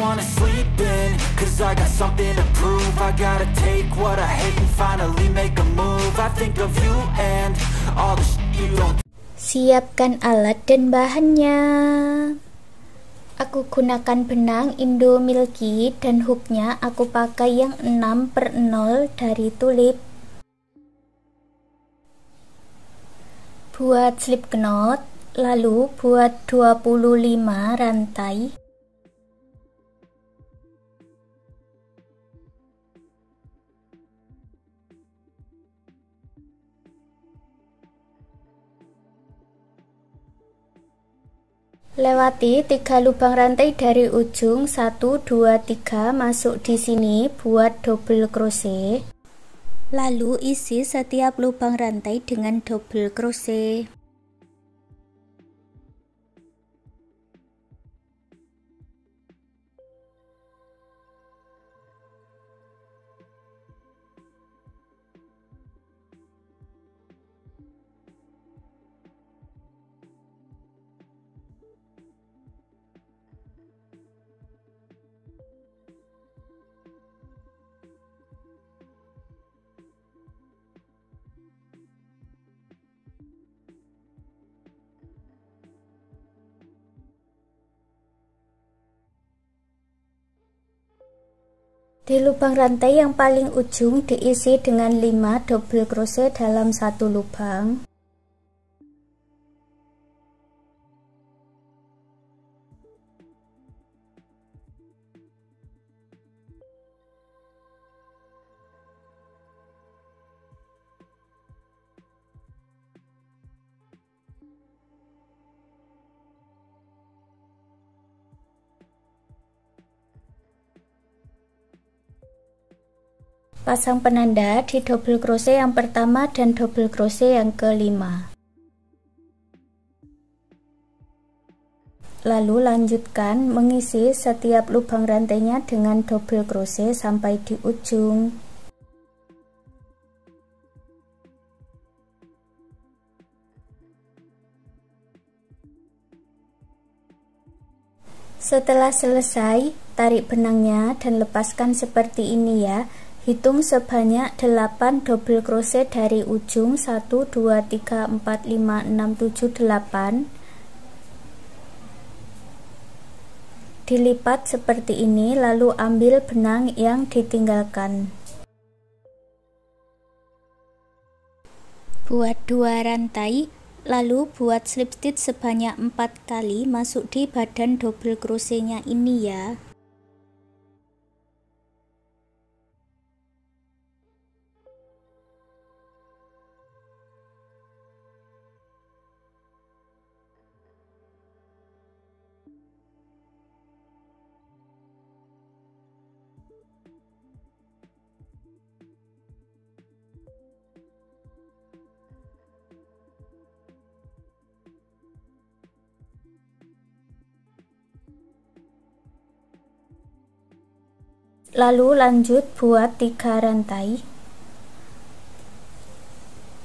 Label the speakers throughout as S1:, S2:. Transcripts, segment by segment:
S1: wanna sleep in, cause I got something to prove. I gotta take what I hate and finally make a move. I think of you and all the shit you don't.
S2: Siapkan alat dan bahannya. Aku gunakan benang Indo Milky dan hooknya aku pakai yang 6/0 dari Tulip. Buat slip knot, lalu buat 25 rantai. Lewati 3 lubang rantai dari ujung 1, 2, 3, masuk di sini buat double crochet. Lalu isi setiap lubang rantai dengan double crochet. Di lubang rantai yang paling ujung diisi dengan 5 double crochet dalam satu lubang. Pasang penanda di double crochet yang pertama dan double crochet yang kelima. Lalu lanjutkan mengisi setiap lubang rantainya dengan double crochet sampai di ujung. Setelah selesai, tarik benangnya dan lepaskan seperti ini ya. Hitung sebanyak 8 double crochet dari ujung 1, 2, 3, 4, 5, 6, 7, 8. Dilipat seperti ini, lalu ambil benang yang ditinggalkan. Buat 2 rantai, lalu buat slip stitch sebanyak 4 kali masuk di badan double crochetnya ini ya. Lalu lanjut buat 3 rantai.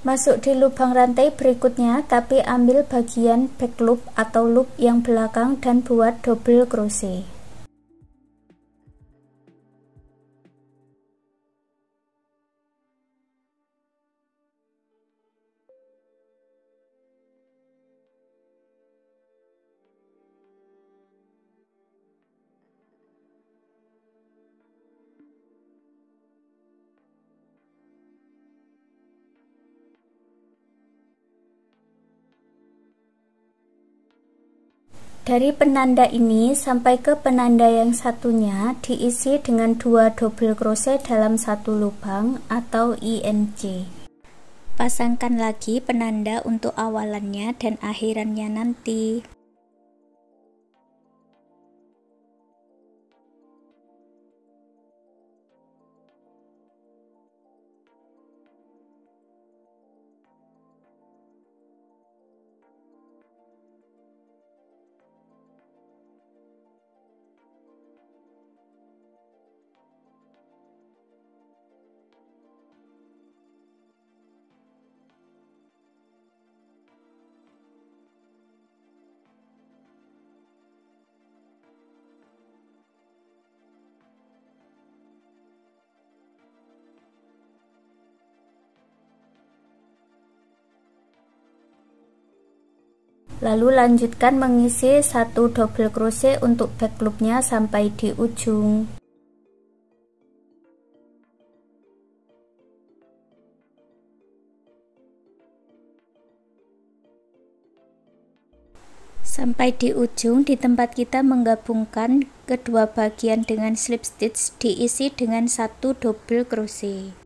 S2: Masuk di lubang rantai berikutnya, tapi ambil bagian back loop atau loop yang belakang dan buat double crochet. Dari penanda ini sampai ke penanda yang satunya diisi dengan 2 double crochet dalam satu lubang atau INC. Pasangkan lagi penanda untuk awalannya dan akhirannya nanti. Lalu lanjutkan mengisi 1 double crochet untuk back loopnya sampai di ujung. Sampai di ujung, di tempat kita menggabungkan kedua bagian dengan slip stitch, diisi dengan 1 double crochet.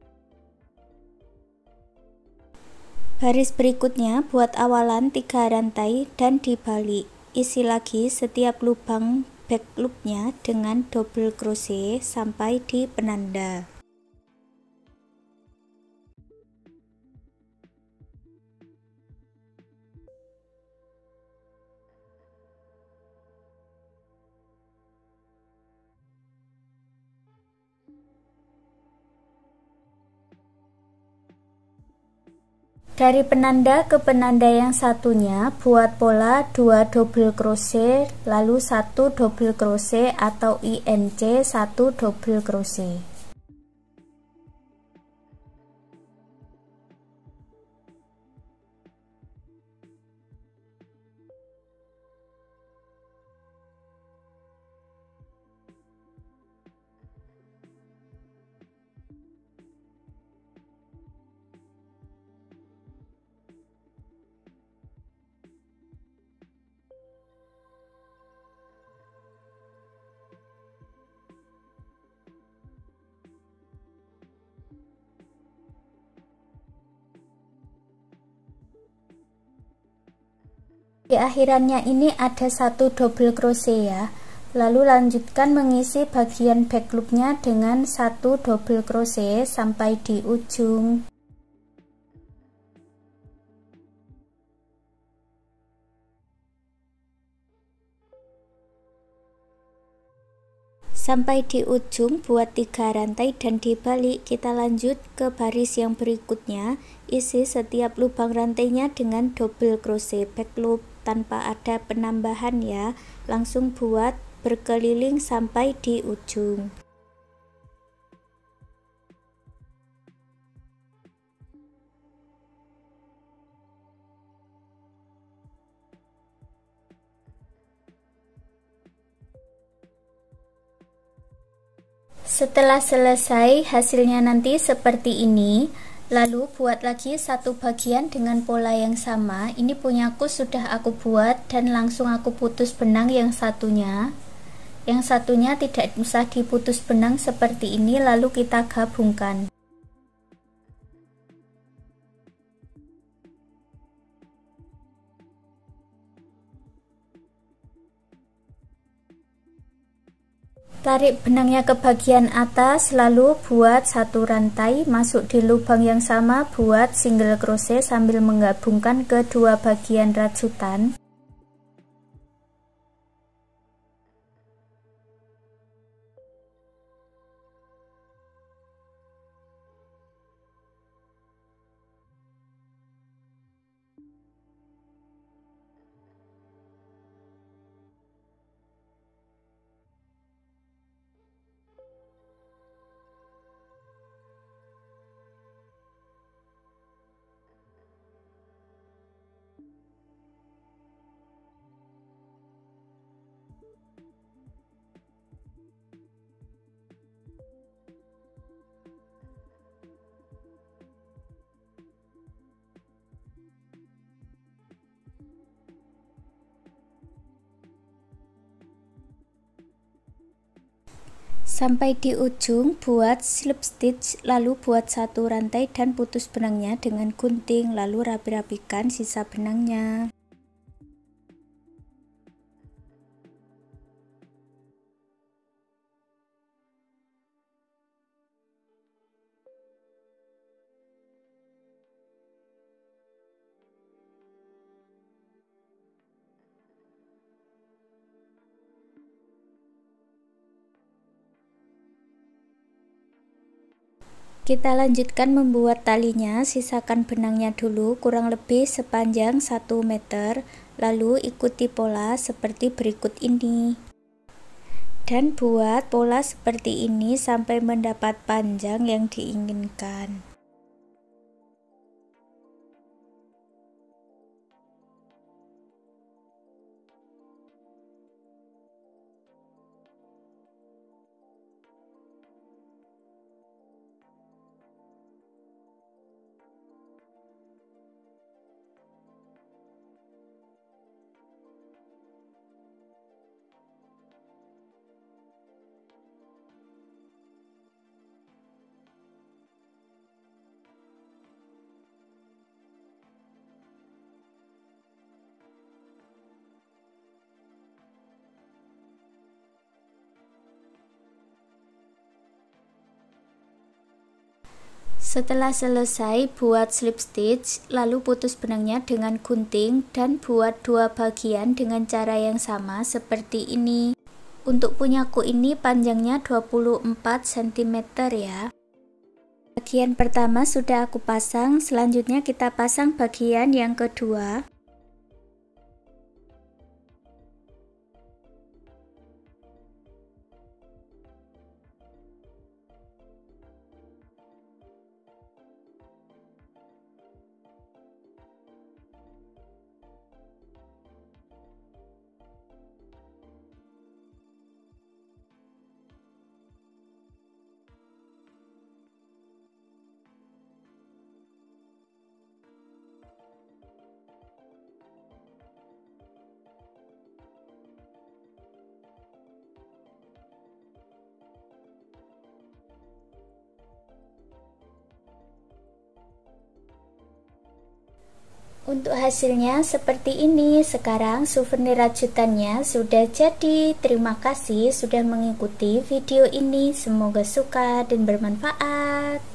S2: Baris berikutnya buat awalan 3 rantai dan dibalik. Isi lagi setiap lubang back loopnya dengan double crochet sampai di penanda. Dari penanda ke penanda yang satunya, buat pola 2 double crochet, lalu 1 double crochet atau INC 1 double crochet. Di akhirannya ini ada 1 double crochet ya. Lalu lanjutkan mengisi bagian back loopnya dengan 1 double crochet sampai di ujung. Sampai di ujung buat 3 rantai dan dibalik. Kita lanjut ke baris yang berikutnya, isi setiap lubang rantainya dengan double crochet back loop tanpa ada penambahan ya, langsung buat berkeliling sampai di ujung. Setelah selesai, hasilnya nanti seperti ini. Lalu buat lagi satu bagian dengan pola yang sama. Ini punyaku sudah aku buat dan langsung aku putus benang yang satunya. Yang satunya tidak usah diputus benang seperti ini, lalu kita gabungkan. Tarik benangnya ke bagian atas, lalu buat 1 rantai, masuk di lubang yang sama, buat single crochet sambil menggabungkan kedua bagian rajutan. Sampai di ujung buat slip stitch, lalu buat 1 rantai dan putus benangnya dengan gunting, lalu rapi-rapikan sisa benangnya. Kita lanjutkan membuat talinya, sisakan benangnya dulu kurang lebih sepanjang 1 meter, lalu ikuti pola seperti berikut ini. Dan buat pola seperti ini sampai mendapat panjang yang diinginkan. Setelah selesai buat slip stitch, lalu putus benangnya dengan gunting dan buat dua bagian dengan cara yang sama seperti ini. Untuk punyaku ini panjangnya 24 cm ya. Bagian pertama sudah aku pasang, selanjutnya kita pasang bagian yang kedua. Untuk hasilnya seperti ini. Sekarang souvenir rajutannya sudah jadi. Terima kasih sudah mengikuti video ini. Semoga suka dan bermanfaat.